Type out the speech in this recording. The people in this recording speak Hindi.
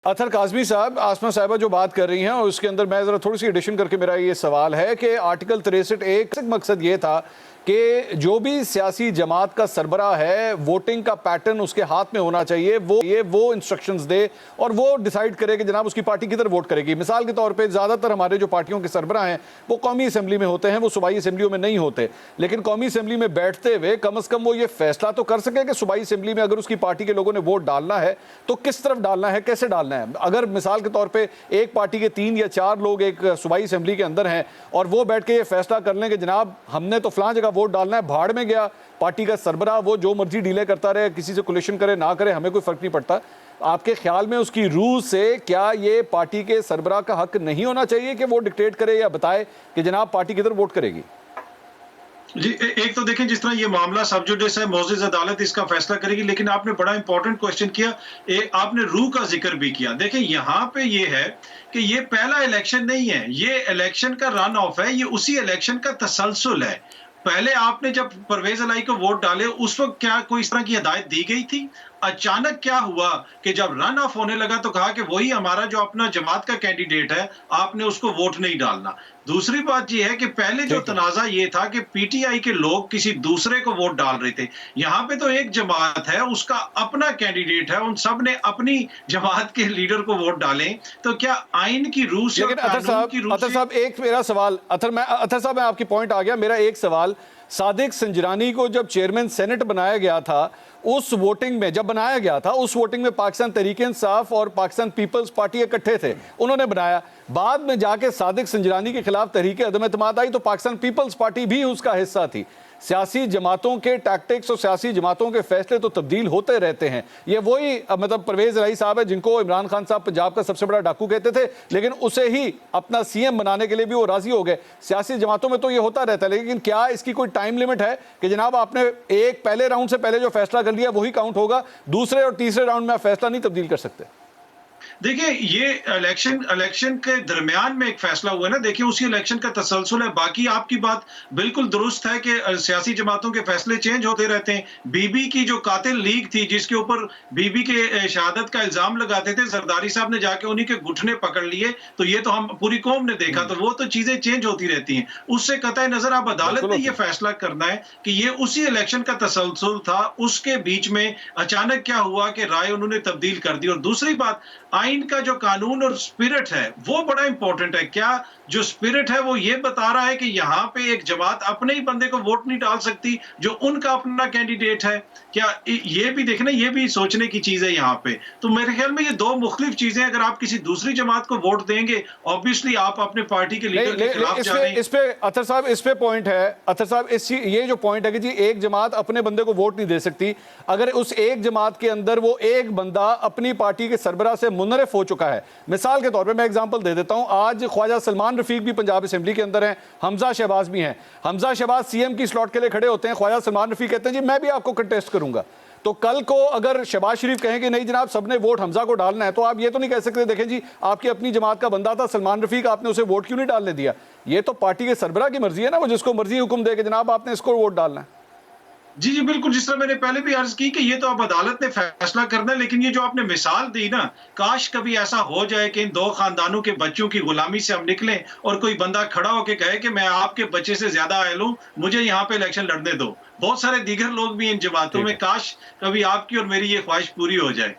अतर काज़मी साहब, आसमा साहिबा जो बात कर रही हैं और उसके अंदर मैं ज़रा थोड़ी सी एडिशन करके मेरा ये सवाल है कि आर्टिकल 63 एक मकसद ये था कि जो भी सियासी जमात का सरबराह है, वोटिंग का पैटर्न उसके हाथ में होना चाहिए, वो इंस्ट्रक्शंस दे और वो डिसाइड करे कि जनाब उसकी पार्टी किधर वोट करेगी। मिसाल के तौर पे ज़्यादातर हमारे जो पार्टियों के सरबराह हैं वो कौमी असम्बली में होते हैं, वो सूबाई असम्बलियों में नहीं होते, लेकिन कौमी असम्बली में बैठते हुए कम अज़ कम वो ये फैसला तो कर सके कि सूबाई असम्बली में अगर उसकी पार्टी के लोगों ने वोट डालना है तो किस तरफ डालना है, कैसे डालना है। अगर मिसाल के तौर पर एक पार्टी के 3 या 4 लोग एक सूबाई असम्बली के अंदर हैं और वो बैठ के ये फैसला कर लें कि जनाब हमने तो फलां जगह वोट डालना है, भाड़ में गया पार्टी का सरबराह, वो जो मर्जी डीले करता रहे, किसी से कोलिशन करे ना करे, हमें कोई फर्क नहीं पड़ता। आपके ख्याल में उसकी रूह से क्या ये पार्टी के सरबराह का हक नहीं होना चाहिए कि वो डिक्टेट करे या बताए कि जनाब पार्टी किधर वोट करेगी? जी, एक तो देखें जिस तरह ये मामला सब जुडिस है, मोअज़्ज़िज़ अदालत इसका फैसला करेगी, लेकिन आपने बड़ा इंपॉर्टेंट क्वेश्चन किया, आपने रूह का जिक्र भी किया। देखें यहाँ पे ये है कि ये पहला इलेक्शन नहीं है, ये इलेक्शन का रन ऑफ है, ये उसी इलेक्शन का तसलसल है। पहले आपने जब परवेज इलाही को वोट डाले उस वक्त क्या कोई इस तरह की हिदायत दी गई थी? अचानक क्या हुआ कि जब रन ऑफ होने लगा तो कहा कि वही हमारा जो अपना जमात का कैंडिडेट है, आपने उसको वोट नहीं डालना। दूसरी बात ये है कि पहले जो तनाज़ा ये था कि पीटीआई के लोग किसी दूसरे को वोट डाल रहे थे। यहाँ पे तो एक जमात है, उसका अपना कैंडिडेट है, उन सब ने अपनी जमात के लीडर को वोट डाले। तो क्या आइन की रूह से, लेकिन अतर साहब एक मेरा सवाल, अतर साहब मैं आपकी पॉइंट आ गया, मेरा एक सवाल, सादिक संजरानी को जब चेयरमैन सेनेट बनाया गया था, उस वोटिंग में जब बनाया गया था, उस वोटिंग में पाकिस्तान तहरीक इंसाफ और पाकिस्तान पीपल्स पार्टी इकट्ठे थे, उन्होंने बनाया। बाद में जाके सादिक संजरानी के खिलाफ तहरीक अदम एतमाद आई तो पाकिस्तान पीपल्स पार्टी भी उसका हिस्सा थी। सियासी जमातों के टैक्टिक्स और सियासी जमातों के फैसले तो तब्दील होते रहते हैं। ये वही मतलब परवेज इलाही साहब है जिनको इमरान खान साहब पंजाब का सबसे बड़ा डाकू कहते थे, लेकिन उसे ही अपना सीएम बनाने के लिए भी वो राजी हो गए। सियासी जमातों में तो ये होता रहता है, लेकिन क्या इसकी कोई टाइम लिमिट है कि जनाब आपने एक पहले राउंड से पहले जो फैसला कर लिया वही काउंट होगा, दूसरे और तीसरे राउंड में आप फैसला नहीं तब्दील कर सकते? देखिए, ये इलेक्शन के दरमियान में एक फैसला हुआ है ना, देखिए उसी इलेक्शन का तसलसल है। बाकी आपकी बात बिल्कुल दुरुस्त है कि सियासी जमातों के फैसले चेंज होते रहते हैं। बीबी की जो कातिल लीग थी, जिसके ऊपर बीबी के शहादत का इल्जाम लगाते थे, जरदारी साहब ने जाके उन्हीं के घुटने पकड़ लिए, तो ये तो हम पूरी कौम ने देखा, तो वो तो चीजें चेंज होती रहती हैं। उससे कतई नजर अब अदालत ने ये फैसला करना है कि ये उसी इलेक्शन का तसलसल था, उसके बीच में अचानक क्या हुआ कि राय उन्होंने तब्दील कर दी। और दूसरी बात, आइन का जो कानून और स्पिरिट है वो बड़ा इंपॉर्टेंट है। क्या जो स्पिरिट है वो ये बता रहा है कि यहाँ पे एक जमात अपने ही बंदे को वोट नहीं डाल सकती जो उनका अपना कैंडिडेट है? क्या ये भी देखना, ये भी सोचने की चीज है यहाँ पे। तो मेरे ख्याल में ये दो मुख्तलिफ चीजें, अगर आप किसी दूसरी जमात को वोट देंगे, ऑब्वियसली आप अपने पार्टी के लीडर के खिलाफ जा रहे हैं। इस पे अतर साहब, इस पे पॉइंट है, अतर साहब, ये जो पॉइंट है कि जी एक जमात अपने बंदे को वोट नहीं दे सकती, अगर उस एक जमात के अंदर वो एक बंदा अपनी पार्टी के सरबराह से मुनरिफ हो चुका है। मिसाल के तौर पे मैं एग्जांपल दे देता हूं, आज ख्वाजा सलमान रफीक भी पंजाब असेंबली के अंदर हैं, हमजा शहबाज भी हैं। हमजा शहबाज सीएम की स्लॉट के लिए खड़े होते हैं, ख्वाजा सलमान रफीक कहते हैं जी मैं भी आपको कंटेस्ट करूंगा। तो कल को अगर शहबाज शरीफ कहें कि नहीं जनाब सबने वोट हमजा को डालना है, तो आप ये तो नहीं कह सकते देखें जी आपकी अपनी जमात का बंदा था सलमान रफीक, आपने उसे वोट क्यों नहीं डालने दिया। ये तो पार्टी के सरबराह की मर्जी है ना, वो जिसको मर्जी हुक्म दे कि जनाब आपने इसको वोट डालना है। जी, जी, बिल्कुल, जिस तरह मैंने पहले भी अर्ज की कि ये तो अब अदालत ने फैसला करना है, लेकिन ये जो आपने मिसाल दी ना, काश कभी ऐसा हो जाए कि इन 2 खानदानों के बच्चों की गुलामी से हम निकलें और कोई बंदा खड़ा होके कहे कि मैं आपके बच्चे से ज्यादा आयल हूं, मुझे यहाँ पे इलेक्शन लड़ने दो। बहुत सारे दीगर लोग भी इन जमातों में, काश कभी आपकी और मेरी ये ख्वाहिश पूरी हो जाए।